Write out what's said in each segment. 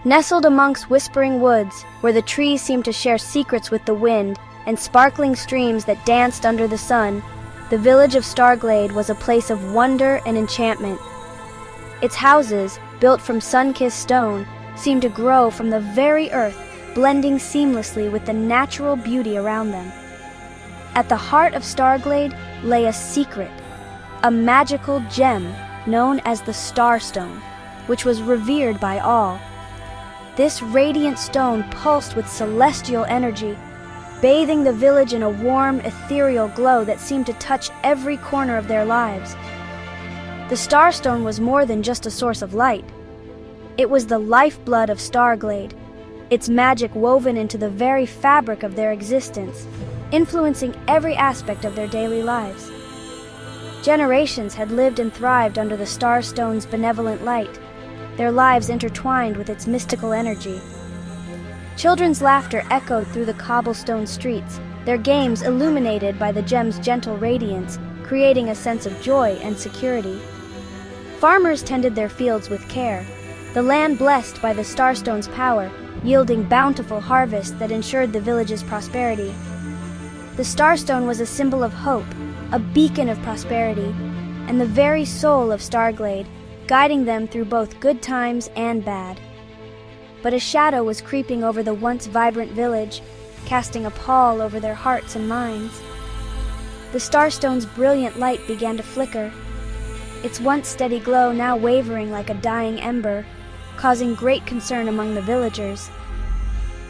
Nestled amongst whispering woods, where the trees seemed to share secrets with the wind, and sparkling streams that danced under the sun, the village of Starglade was a place of wonder and enchantment. Its houses, built from sun-kissed stone, seemed to grow from the very earth, blending seamlessly with the natural beauty around them. At the heart of Starglade lay a secret, a magical gem known as the Starstone, which was revered by all. This radiant stone pulsed with celestial energy, bathing the village in a warm, ethereal glow that seemed to touch every corner of their lives. The Starstone was more than just a source of light. It was the lifeblood of Starglade, its magic woven into the very fabric of their existence, influencing every aspect of their daily lives. Generations had lived and thrived under the Starstone's benevolent light, their lives intertwined with its mystical energy. Children's laughter echoed through the cobblestone streets, their games illuminated by the gem's gentle radiance, creating a sense of joy and security. Farmers tended their fields with care, the land blessed by the Starstone's power, yielding bountiful harvests that ensured the village's prosperity. The Starstone was a symbol of hope, a beacon of prosperity, and the very soul of Starglade, guiding them through both good times and bad. But a shadow was creeping over the once vibrant village, casting a pall over their hearts and minds. The Starstone's brilliant light began to flicker, its once steady glow now wavering like a dying ember, causing great concern among the villagers.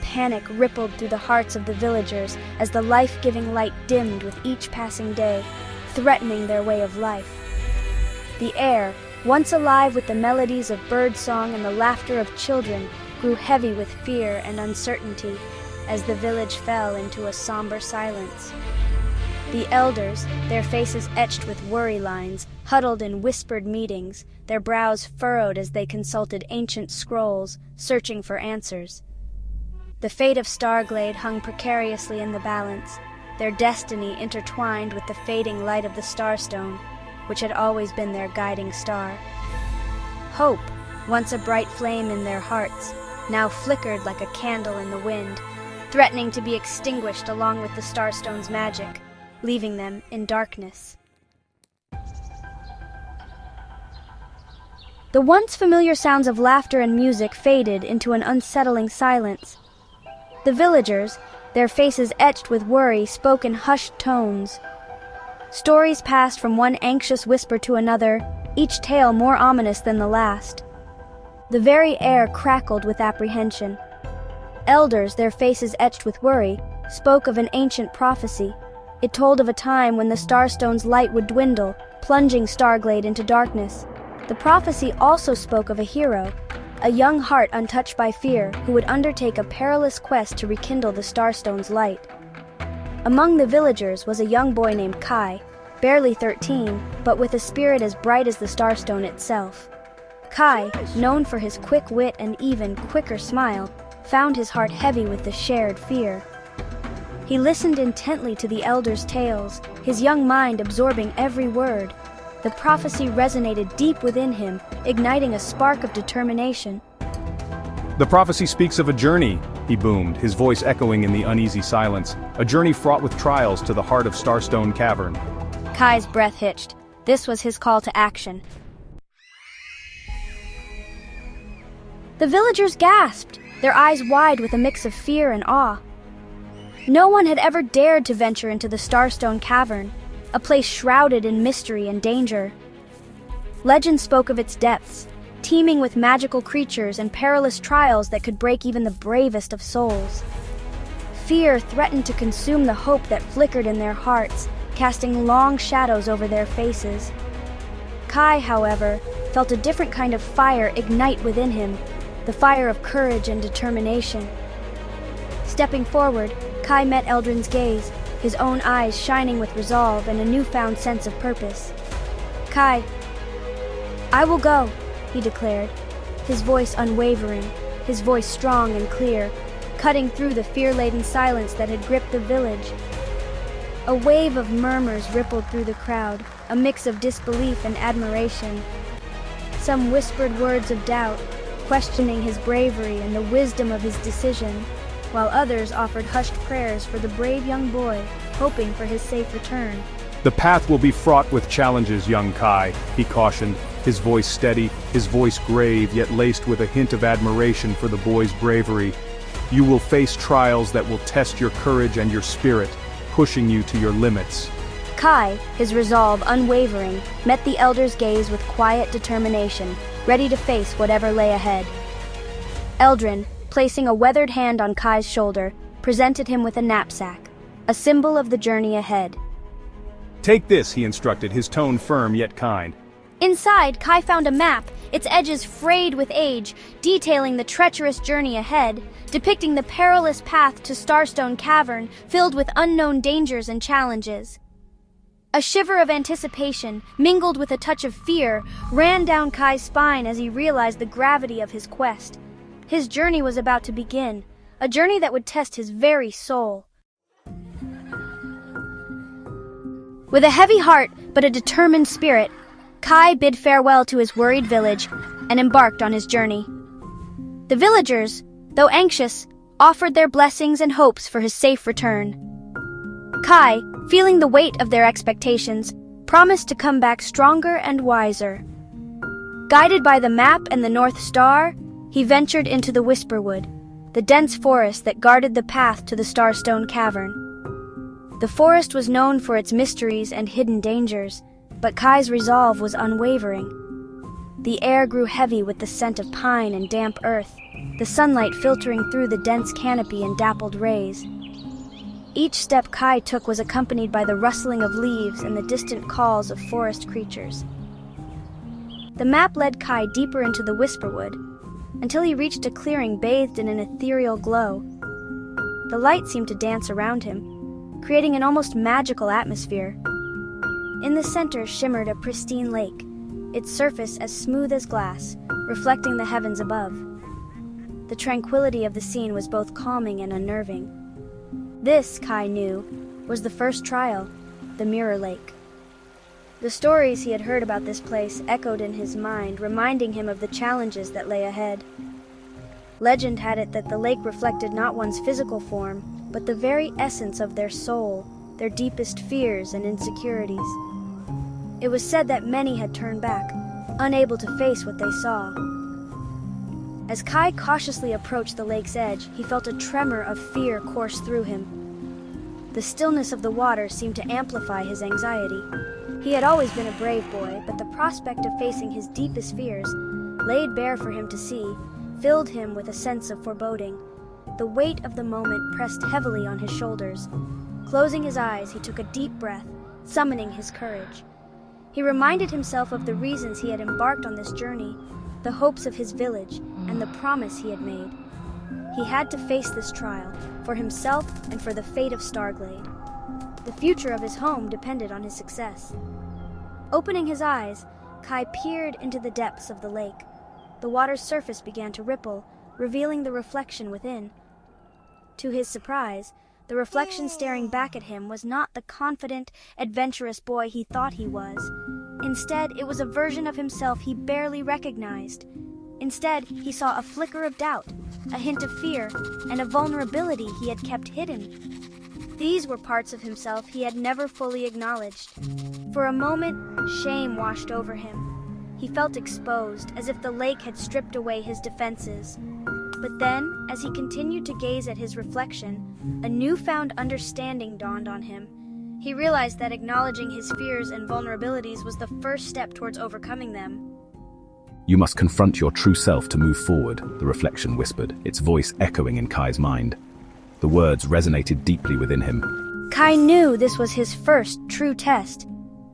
Panic rippled through the hearts of the villagers as the life-giving light dimmed with each passing day, threatening their way of life. The air, once alive with the melodies of birdsong and the laughter of children, grew heavy with fear and uncertainty as the village fell into a somber silence. The elders, their faces etched with worry lines, huddled in whispered meetings, their brows furrowed as they consulted ancient scrolls, searching for answers. The fate of Starglade hung precariously in the balance, their destiny intertwined with the fading light of the Starstone, which had always been their guiding star. Hope, once a bright flame in their hearts, now flickered like a candle in the wind, threatening to be extinguished along with the Starstone's magic, leaving them in darkness. The once familiar sounds of laughter and music faded into an unsettling silence. The villagers, their faces etched with worry, spoke in hushed tones. Stories passed from one anxious whisper to another, each tale more ominous than the last. The very air crackled with apprehension. Elders, their faces etched with worry, spoke of an ancient prophecy. It told of a time when the Starstone's light would dwindle, plunging Starglade into darkness. The prophecy also spoke of a hero, a young heart untouched by fear, who would undertake a perilous quest to rekindle the Starstone's light. Among the villagers was a young boy named Kai, barely 13, but with a spirit as bright as the Starstone itself. Kai, known for his quick wit and even quicker smile, found his heart heavy with the shared fear. He listened intently to the elders' tales, his young mind absorbing every word. The prophecy resonated deep within him, igniting a spark of determination. The prophecy speaks of a journey, he boomed, his voice echoing in the uneasy silence. A journey fraught with trials to the heart of Starstone Cavern. Kai's breath hitched. This was his call to action. The villagers gasped, their eyes wide with a mix of fear and awe. No one had ever dared to venture into the Starstone Cavern, a place shrouded in mystery and danger. Legend spoke of its depths, teeming with magical creatures and perilous trials that could break even the bravest of souls. Fear threatened to consume the hope that flickered in their hearts, casting long shadows over their faces. Kai, however, felt a different kind of fire ignite within him, the fire of courage and determination. Stepping forward, Kai met Eldrin's gaze, his own eyes shining with resolve and a newfound sense of purpose. Kai, I will go, he declared, his voice unwavering, his voice strong and clear, cutting through the fear-laden silence that had gripped the village. A wave of murmurs rippled through the crowd, a mix of disbelief and admiration. Some whispered words of doubt, questioning his bravery and the wisdom of his decision, while others offered hushed prayers for the brave young boy, hoping for his safe return. The path will be fraught with challenges, young Kai, he cautioned, his voice steady, his voice grave yet laced with a hint of admiration for the boy's bravery. You will face trials that will test your courage and your spirit, pushing you to your limits. Kai, his resolve unwavering, met the elder's gaze with quiet determination, ready to face whatever lay ahead. Eldrin, placing a weathered hand on Kai's shoulder, presented him with a knapsack, a symbol of the journey ahead. Take this, he instructed, his tone firm yet kind. Inside, Kai found a map, its edges frayed with age, detailing the treacherous journey ahead, depicting the perilous path to Starstone Cavern, filled with unknown dangers and challenges. A shiver of anticipation, mingled with a touch of fear, ran down Kai's spine as he realized the gravity of his quest. His journey was about to begin, a journey that would test his very soul. With a heavy heart but a determined spirit, Kai bid farewell to his worried village and embarked on his journey. The villagers, though anxious, offered their blessings and hopes for his safe return. Kai, feeling the weight of their expectations, promised to come back stronger and wiser. Guided by the map and the North Star, he ventured into the Whisperwood, the dense forest that guarded the path to the Starstone Cavern. The forest was known for its mysteries and hidden dangers, but Kai's resolve was unwavering. The air grew heavy with the scent of pine and damp earth, the sunlight filtering through the dense canopy in dappled rays. Each step Kai took was accompanied by the rustling of leaves and the distant calls of forest creatures. The map led Kai deeper into the Whisperwood, until he reached a clearing bathed in an ethereal glow. The light seemed to dance around him, creating an almost magical atmosphere. In the center shimmered a pristine lake, its surface as smooth as glass, reflecting the heavens above. The tranquility of the scene was both calming and unnerving. This, Kai knew, was the first trial, the Mirror Lake. The stories he had heard about this place echoed in his mind, reminding him of the challenges that lay ahead. Legend had it that the lake reflected not one's physical form, but the very essence of their soul, their deepest fears and insecurities. It was said that many had turned back, unable to face what they saw. As Kai cautiously approached the lake's edge, he felt a tremor of fear course through him. The stillness of the water seemed to amplify his anxiety. He had always been a brave boy, but the prospect of facing his deepest fears, laid bare for him to see, filled him with a sense of foreboding. The weight of the moment pressed heavily on his shoulders. Closing his eyes, he took a deep breath, summoning his courage. He reminded himself of the reasons he had embarked on this journey, the hopes of his village, and the promise he had made. He had to face this trial, for himself and for the fate of Starglade. The future of his home depended on his success. Opening his eyes, Kai peered into the depths of the lake. The water's surface began to ripple, revealing the reflection within. To his surprise, the reflection staring back at him was not the confident, adventurous boy he thought he was. Instead, it was a version of himself he barely recognized. Instead, he saw a flicker of doubt, a hint of fear, and a vulnerability he had kept hidden. These were parts of himself he had never fully acknowledged. For a moment, shame washed over him. He felt exposed, as if the lake had stripped away his defenses. But then, as he continued to gaze at his reflection, a newfound understanding dawned on him. He realized that acknowledging his fears and vulnerabilities was the first step towards overcoming them. You must confront your true self to move forward, the reflection whispered, its voice echoing in Kai's mind. The words resonated deeply within him. Kai knew this was his first true test,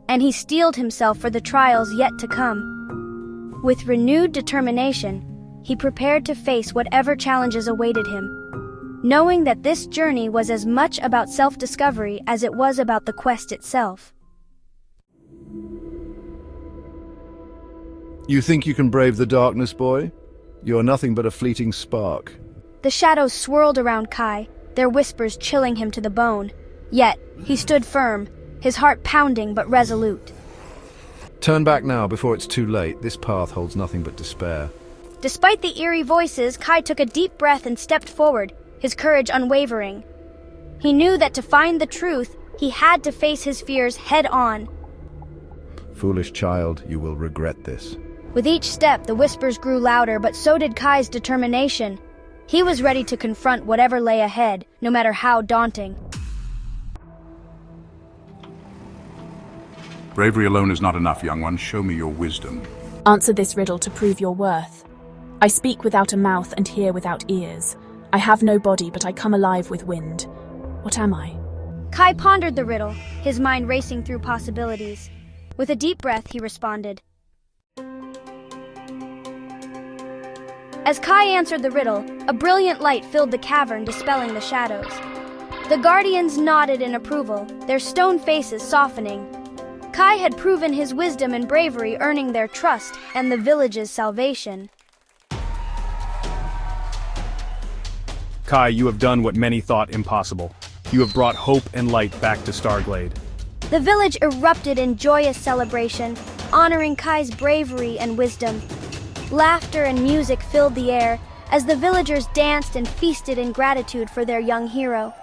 and he steeled himself for the trials yet to come. With renewed determination, he prepared to face whatever challenges awaited him, knowing that this journey was as much about self-discovery as it was about the quest itself. You think you can brave the darkness, boy? You are nothing but a fleeting spark. The shadows swirled around Kai, their whispers chilling him to the bone. Yet, he stood firm, his heart pounding but resolute. Turn back now before it's too late. This path holds nothing but despair. Despite the eerie voices, Kai took a deep breath and stepped forward, his courage unwavering. He knew that to find the truth, he had to face his fears head-on. Foolish child, you will regret this. With each step, the whispers grew louder, but so did Kai's determination. He was ready to confront whatever lay ahead, no matter how daunting. Bravery alone is not enough, young one. Show me your wisdom. Answer this riddle to prove your worth. I speak without a mouth and hear without ears. I have no body, but I come alive with wind. What am I? Kai pondered the riddle, his mind racing through possibilities. With a deep breath, he responded. As Kai answered the riddle, a brilliant light filled the cavern, dispelling the shadows. The guardians nodded in approval, their stone faces softening. Kai had proven his wisdom and bravery, earning their trust and the village's salvation. Kai, you have done what many thought impossible. You have brought hope and light back to Starglade. The village erupted in joyous celebration, honoring Kai's bravery and wisdom. Laughter and music filled the air as the villagers danced and feasted in gratitude for their young hero.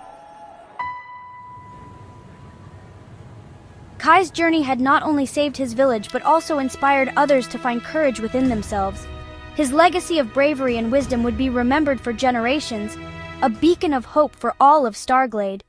Kai's journey had not only saved his village but also inspired others to find courage within themselves. His legacy of bravery and wisdom would be remembered for generations, a beacon of hope for all of Starglade.